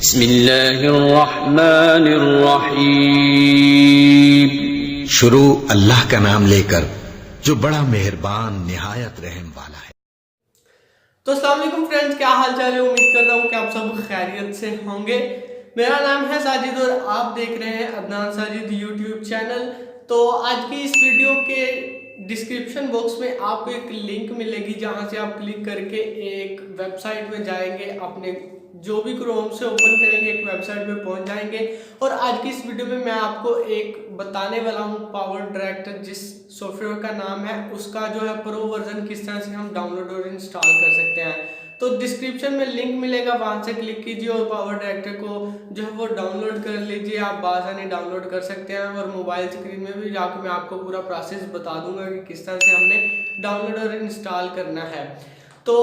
बिस्मिल्लाहिर्रहमानिर्रहीम। शुरू अल्लाह का नाम लेकर जो बड़ा मेहरबान निहायत रहम वाला है। तो अस्सलाम वालेकुम फ्रेंड्स, क्या हाल चाल है। उम्मीद करता हूँ कि आप सब खैरियत से होंगे। मेरा नाम है साजिद और आप देख रहे हैं अदनान साजिद यूट्यूब चैनल। तो आज की इस वीडियो के डिस्क्रिप्शन बॉक्स में आपको एक लिंक मिलेगी जहां से आप क्लिक करके एक वेबसाइट में जाएंगे, अपने जो भी क्रोम से ओपन करेंगे एक वेबसाइट में पहुंच जाएंगे। और आज की इस वीडियो में मैं आपको एक बताने वाला हूं पावर डायरेक्टर जिस सॉफ्टवेयर का नाम है उसका जो है प्रो वर्जन किस तरह से हम डाउनलोड और इंस्टॉल कर सकते हैं। तो डिस्क्रिप्शन में लिंक मिलेगा, वहां से क्लिक कीजिए और पावर डायरेक्टर को जो है वो डाउनलोड कर लीजिए। आप बासानी डाउनलोड कर सकते हैं और मोबाइल स्क्रीन में भी जाकर मैं आपको पूरा प्रोसेस बता दूंगा कि किस तरह से हमने डाउनलोड और इंस्टॉल करना है। तो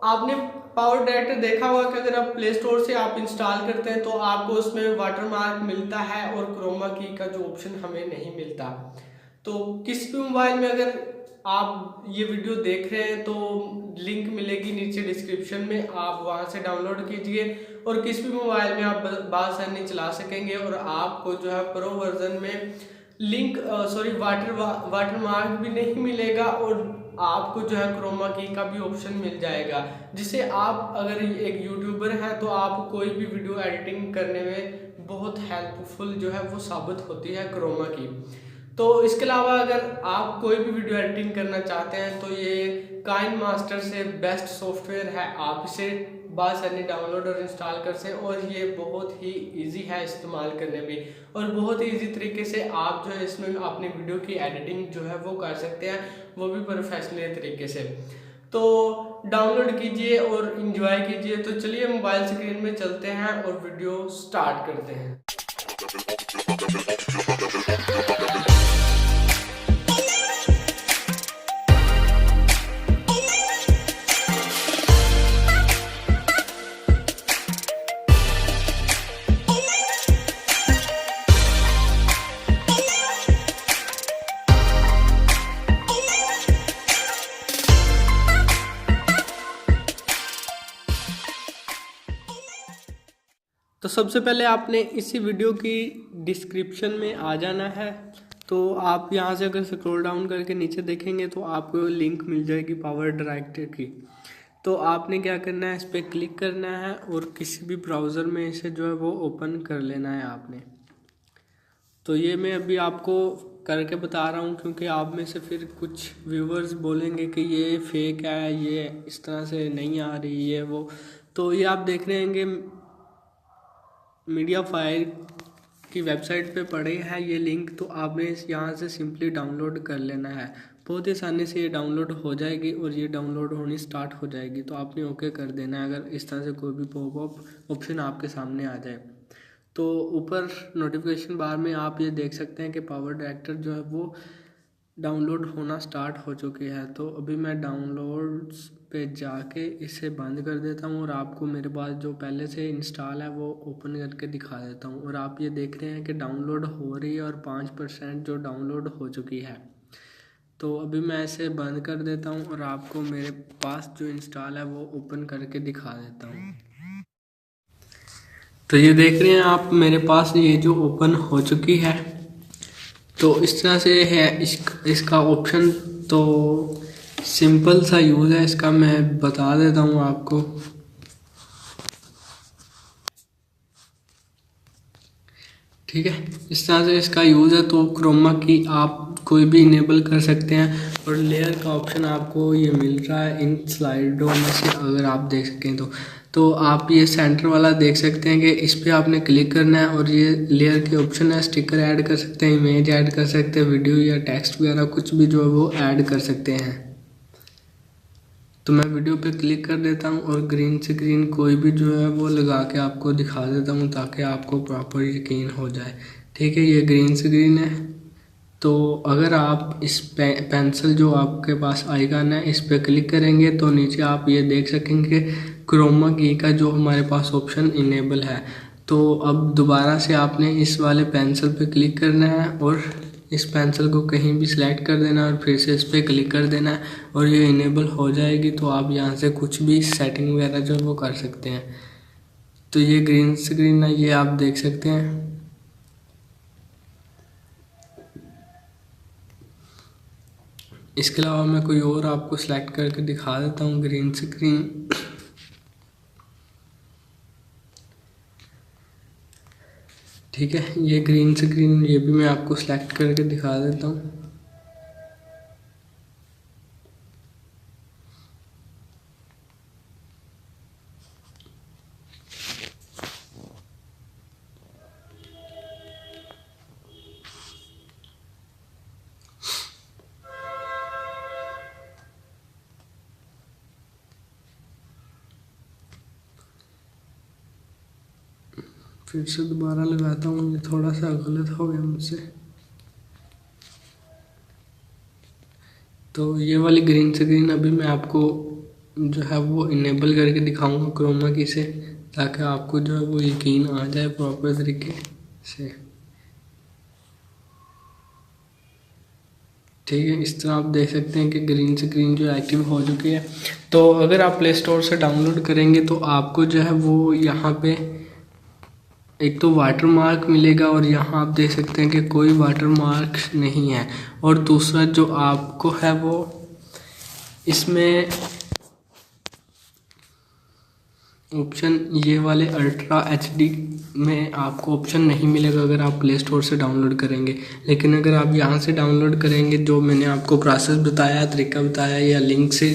आपने पावर डायरेक्टर देखा होगा कि अगर आप प्ले स्टोर से आप इंस्टॉल करते हैं तो आपको उसमें वाटरमार्क मिलता है और क्रोमा की का जो ऑप्शन हमें नहीं मिलता। तो किसी भी मोबाइल में अगर आप ये वीडियो देख रहे हैं तो लिंक मिलेगी नीचे डिस्क्रिप्शन में, आप वहां से डाउनलोड कीजिए और किसी भी मोबाइल में आप बासानी चला सकेंगे। और आपको जो है प्रो वर्जन में लिंक वाटरमार्क भी नहीं मिलेगा और आपको जो है क्रोमा की का भी ऑप्शन मिल जाएगा, जिससे आप अगर एक यूट्यूबर हैं तो आप कोई भी वीडियो एडिटिंग करने में बहुत हेल्पफुल जो है वो साबित होती है क्रोमा की। तो इसके अलावा अगर आप कोई भी वीडियो एडिटिंग करना चाहते हैं तो ये काइन मास्टर से बेस्ट सॉफ्टवेयर है, आप इसे बासानी डाउनलोड और इंस्टॉल कर सकते हैं। और ये बहुत ही इजी है इस्तेमाल करने में और बहुत ही इजी तरीके से आप जो है इसमें अपनी वीडियो की एडिटिंग जो है वो कर सकते हैं, वो भी प्रोफेशनल तरीके से। तो डाउनलोड कीजिए और इंजॉय कीजिए। तो चलिए मोबाइल स्क्रीन में चलते हैं और वीडियो स्टार्ट करते हैं। तो सबसे पहले आपने इसी वीडियो की डिस्क्रिप्शन में आ जाना है। तो आप यहाँ से अगर स्क्रॉल डाउन करके नीचे देखेंगे तो आपको लिंक मिल जाएगी पावर डायरेक्टर की। तो आपने क्या करना है, इस पर क्लिक करना है और किसी भी ब्राउज़र में इसे जो है वो ओपन कर लेना है आपने। तो ये मैं अभी आपको करके बता रहा हूँ क्योंकि आप में से फिर कुछ व्यूवर्स बोलेंगे कि ये फेक है, ये इस तरह से नहीं आ रही है वो। तो ये आप देख रहे होंगे मीडिया फायर की वेबसाइट पे पड़े हैं ये लिंक। तो आपने यहाँ से सिंपली डाउनलोड कर लेना है, बहुत ही आसानी से ये डाउनलोड हो जाएगी और ये डाउनलोड होनी स्टार्ट हो जाएगी। तो आपने ओके कर देना है अगर इस तरह से कोई भी पॉपअप ऑप्शन आपके सामने आ जाए। तो ऊपर नोटिफिकेशन बार में आप ये देख सकते हैं कि पावर डायरेक्टर जो है वो डाउनलोड होना स्टार्ट हो चुकी है। तो अभी मैं डाउनलोड्स पे जाके इसे बंद कर देता हूँ और आपको मेरे पास जो पहले से इंस्टॉल है वो ओपन करके दिखा देता हूँ। और आप ये देख रहे हैं कि डाउनलोड हो रही है और 5% जो डाउनलोड हो चुकी है। तो अभी मैं इसे बंद कर देता हूँ और आपको मेरे पास जो इंस्टॉल है वो ओपन करके दिखा देता हूँ। तो ये देख रहे हैं आप मेरे पास ये जो ओपन हो चुकी है। तो इस तरह से है इसका ऑप्शन। तो सिंपल सा यूज़ है इसका, मैं बता देता हूँ आपको। ठीक है, इस तरह से इसका यूज़ है। तो क्रोमा की आप कोई भी इनेबल कर सकते हैं और लेयर का ऑप्शन आपको ये मिल रहा है इन स्लाइडों में से, अगर आप देख सकें तो आप ये सेंटर वाला देख सकते हैं कि इस पर आपने क्लिक करना है और ये लेयर के ऑप्शन है। स्टिकर ऐड कर सकते हैं, इमेज ऐड कर सकते हैं, वीडियो या टेक्स्ट वगैरह कुछ भी जो है वो ऐड कर सकते हैं। तो मैं वीडियो पे क्लिक कर देता हूँ और ग्रीन स्क्रीन कोई भी जो है वो लगा के आपको दिखा देता हूँ ताकि आपको प्रॉपर यकीन हो जाए। ठीक है, ये ग्रीन स्क्रीन है। तो अगर आप इस पेंसिल जो आपके पास आइकन है इस पर क्लिक करेंगे तो नीचे आप ये देख सकेंगे क्रोमा की का जो हमारे पास ऑप्शन इनेबल है। तो अब दोबारा से आपने इस वाले पेंसिल पे क्लिक करना है और इस पेंसिल को कहीं भी सिलेक्ट कर देना और फिर से इस पर क्लिक कर देना है और ये इनेबल हो जाएगी। तो आप यहाँ से कुछ भी सेटिंग वगैरह जो वो कर सकते हैं। तो ये ग्रीन स्क्रीन है, ये आप देख सकते हैं। इसके अलावा मैं कोई और आपको सिलेक्ट करके दिखा देता हूँ ग्रीन स्क्रीन। ठीक है, ये ग्रीन स्क्रीन, ये भी मैं आपको सिलेक्ट करके दिखा देता हूँ। फिर से दोबारा लगाता हूँ, ये थोड़ा सा गलत हो गया मुझसे। तो ये वाली ग्रीन स्क्रीन अभी मैं आपको जो है वो इनेबल करके दिखाऊंगा क्रोमा की से, ताकि आपको जो है वो यकीन आ जाए प्रॉपर तरीके से। ठीक है, इस तरह आप देख सकते हैं कि ग्रीन स्क्रीन जो एक्टिव हो चुकी है। तो अगर आप प्ले स्टोर से डाउनलोड करेंगे तो आपको जो है वो यहाँ पे एक तो वाटर मार्क मिलेगा, और यहाँ आप देख सकते हैं कि कोई वाटर मार्क नहीं है। और दूसरा जो आपको है वो इसमें ऑप्शन ये वाले अल्ट्रा HD में आपको ऑप्शन नहीं मिलेगा अगर आप प्ले स्टोर से डाउनलोड करेंगे। लेकिन अगर आप यहाँ से डाउनलोड करेंगे, जो मैंने आपको प्रोसेस बताया, तरीका बताया, या लिंक से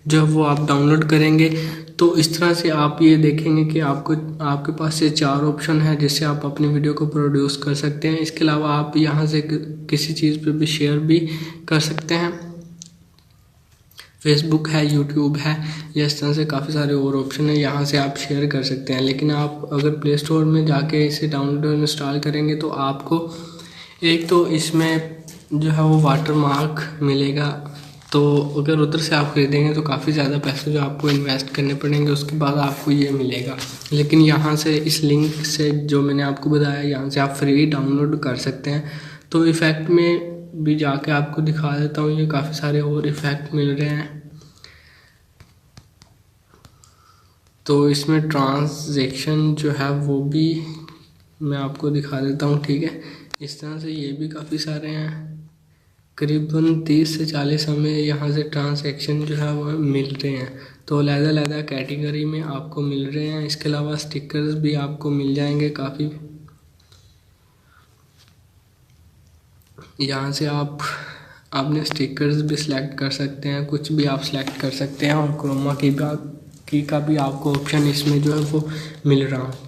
जो वो आप डाउनलोड करेंगे, तो इस तरह से आप ये देखेंगे कि आपके पास ये 4 ऑप्शन है जिससे आप अपनी वीडियो को प्रोड्यूस कर सकते हैं। इसके अलावा आप यहाँ से किसी चीज़ पे भी शेयर भी कर सकते हैं। फेसबुक है, यूट्यूब है, या इस तरह से काफ़ी सारे और ऑप्शन है, यहाँ से आप शेयर कर सकते हैं। लेकिन आप अगर प्ले स्टोर में जाके इसे डाउनलोड और इंस्टॉल करेंगे तो आपको एक तो इसमें जो है वो वाटर मार्क मिलेगा। तो अगर उधर से आप खरीदेंगे तो काफ़ी ज़्यादा पैसे जो आपको इन्वेस्ट करने पड़ेंगे, उसके बाद आपको ये मिलेगा। लेकिन यहाँ से इस लिंक से जो मैंने आपको बताया, यहाँ से आप फ्री डाउनलोड कर सकते हैं। तो इफ़ेक्ट में भी जाके आपको दिखा देता हूँ, ये काफ़ी सारे और इफ़ेक्ट मिल रहे हैं। तो इसमें ट्रांजैक्शन जो है वो भी मैं आपको दिखा देता हूँ। ठीक है, इस तरह से ये भी काफ़ी सारे हैं, करीबन 30 से 40 हमें यहाँ से ट्रांजैक्शन जो है वो मिल रहे हैं। तो अलग-अलग कैटेगरी में आपको मिल रहे हैं। इसके अलावा स्टिकर्स भी आपको मिल जाएंगे काफ़ी। यहाँ से आप अपने स्टिकर्स भी सिलेक्ट कर सकते हैं, कुछ भी आप सिलेक्ट कर सकते हैं। और क्रोमा की का भी आपको ऑप्शन इसमें जो है वो मिल रहा है।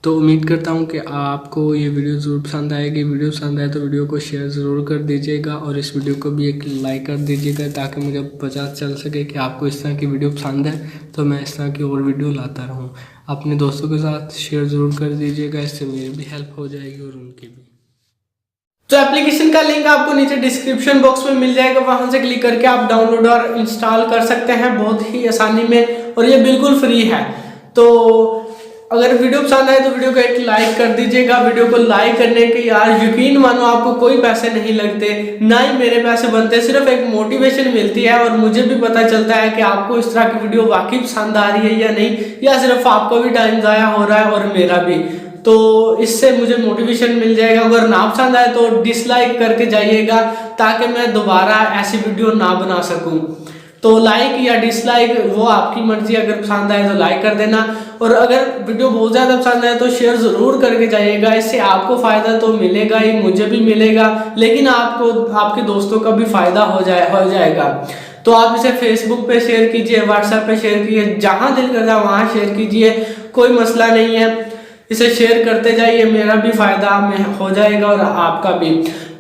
तो उम्मीद करता हूँ कि आपको ये वीडियो ज़रूर पसंद आएगी। वीडियो पसंद आए तो वीडियो को शेयर ज़रूर कर दीजिएगा, और इस वीडियो को भी एक लाइक कर दीजिएगा, ताकि मुझे पता चल सके कि आपको इस तरह की वीडियो पसंद है, तो मैं इस तरह की और वीडियो लाता रहूँ। अपने दोस्तों के साथ शेयर ज़रूर कर दीजिएगा, इससे मेरी भी हेल्प हो जाएगी और उनकी भी। तो एप्लीकेशन का लिंक आपको नीचे डिस्क्रिप्शन बॉक्स में मिल जाएगा, वहां से क्लिक करके आप डाउनलोड और इंस्टॉल कर सकते हैं बहुत ही आसानी में, और ये बिल्कुल फ्री है। तो अगर वीडियो पसंद आए तो वीडियो को एक लाइक कर दीजिएगा। वीडियो को लाइक करने के यार यकीन मानो आपको कोई पैसे नहीं लगते, ना ही मेरे पैसे बनते, सिर्फ एक मोटिवेशन मिलती है, और मुझे भी पता चलता है कि आपको इस तरह की वीडियो वाकई पसंद आ रही है या नहीं, या सिर्फ आपको भी टाइम ज़ाया हो रहा है और मेरा भी। तो इससे मुझे मोटिवेशन मिल जाएगा। अगर ना पसंद आए तो डिसलाइक करके जाइएगा, ताकि मैं दोबारा ऐसी वीडियो ना बना सकूं। तो लाइक या डिसलाइक वो आपकी मर्जी, अगर पसंद आए तो लाइक कर देना, और अगर वीडियो बहुत ज़्यादा पसंद आए तो शेयर ज़रूर करके जाइएगा। इससे आपको फ़ायदा तो मिलेगा ही, मुझे भी मिलेगा, लेकिन आपको आपके दोस्तों का भी फ़ायदा हो जाएगा। तो आप इसे फेसबुक पे शेयर कीजिए, व्हाट्सएप पे शेयर कीजिए, जहाँ दिल करता है वहाँ शेयर कीजिए, कोई मसला नहीं है। इसे शेयर करते जाइए, मेरा भी फ़ायदा में हो जाएगा और आपका भी।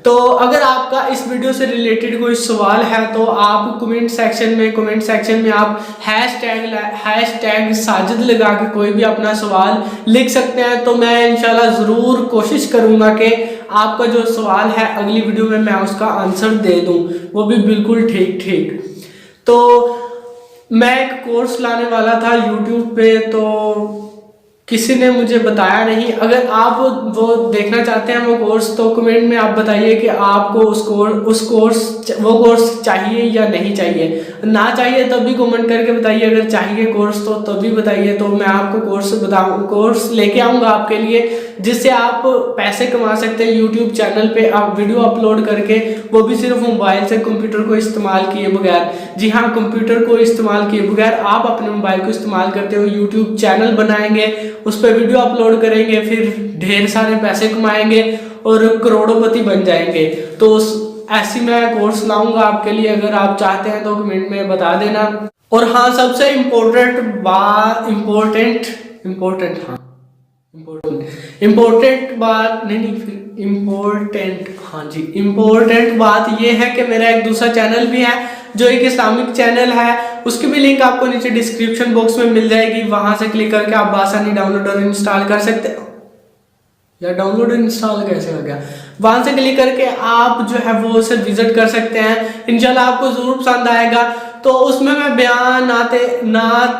तो अगर आपका इस वीडियो से रिलेटेड कोई सवाल है तो आप कमेंट सेक्शन में आप हैशटैग साजिद लगा के कोई भी अपना सवाल लिख सकते हैं। तो मैं इंशाल्लाह ज़रूर कोशिश करूँगा कि आपका जो सवाल है अगली वीडियो में मैं उसका आंसर दे दूँ, वो भी बिल्कुल ठीक। तो मैं एक कोर्स लाने वाला था यूट्यूब पे, तो किसी ने मुझे बताया नहीं। अगर आप वो देखना चाहते हैं वो कोर्स, तो कमेंट में आप बताइए कि आपको वो कोर्स चाहिए या नहीं चाहिए। ना चाहिए तब भी कमेंट करके बताइए, अगर चाहिए कोर्स तो तभी बताइए, तो मैं आपको कोर्स लेके आऊँगा आपके लिए, जिससे आप पैसे कमा सकते हैं यूट्यूब चैनल पे आप वीडियो अपलोड करके, वो भी सिर्फ मोबाइल से, कंप्यूटर को इस्तेमाल किए बगैर। जी हाँ, कंप्यूटर को इस्तेमाल किए बगैर आप अपने मोबाइल को इस्तेमाल करते हो यूट्यूब चैनल बनाएंगे, उस पर वीडियो अपलोड करेंगे, फिर ढेर सारे पैसे कमाएंगे और करोड़पति बन जाएंगे। तो ऐसी मैं कोर्स लाऊंगा आपके लिए, अगर आप चाहते हैं तो कमेंट में बता देना। और हाँ, सबसे इम्पोर्टेंट बात ये है कि मेरा एक दूसरा चैनल भी है जो एक इस्लामिक चैनल है, उसकी भी लिंक आपको नीचे डिस्क्रिप्शन बॉक्स में मिल जाएगी। वहां से क्लिक करके आप आसानी डाउनलोड और इंस्टॉल कर सकते हो। या डाउनलोड और इंस्टॉल कैसे हो गया? वहां से क्लिक करके आप जो है वो उसे विजिट कर सकते हैं। इंशाल्लाह आपको जरूर पसंद आएगा। तो उसमें मैं बयान, नात,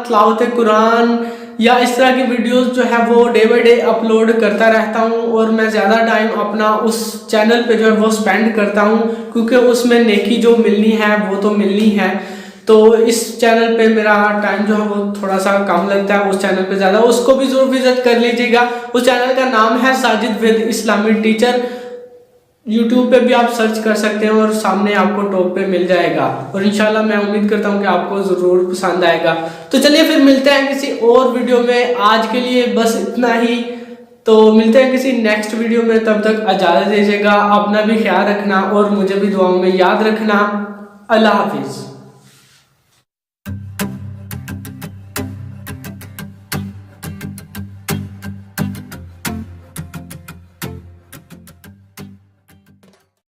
तिलावत कुरान या इस तरह की वीडियोस जो है वो डे बाय डे अपलोड करता रहता हूँ, और मैं ज़्यादा टाइम अपना उस चैनल पे जो है वो स्पेंड करता हूँ, क्योंकि उसमें नेकी जो मिलनी है वो तो मिलनी है। तो इस चैनल पे मेरा टाइम जो है वो थोड़ा सा कम लगता है, उस चैनल पे ज़्यादा, उसको भी जरूर विजिट कर लीजिएगा। उस चैनल का नाम है Sajid with Islamic teacher. YouTube पे भी आप सर्च कर सकते हैं और सामने आपको टॉप पे मिल जाएगा। और इंशाल्लाह मैं उम्मीद करता हूँ कि आपको ज़रूर पसंद आएगा। तो चलिए फिर मिलते हैं किसी और वीडियो में। आज के लिए बस इतना ही। तो मिलते हैं किसी नेक्स्ट वीडियो में, तब तक इजाज़त दीजिएगा। अपना भी ख्याल रखना और मुझे भी दुआओं में याद रखना। अल्लाह हाफिज़।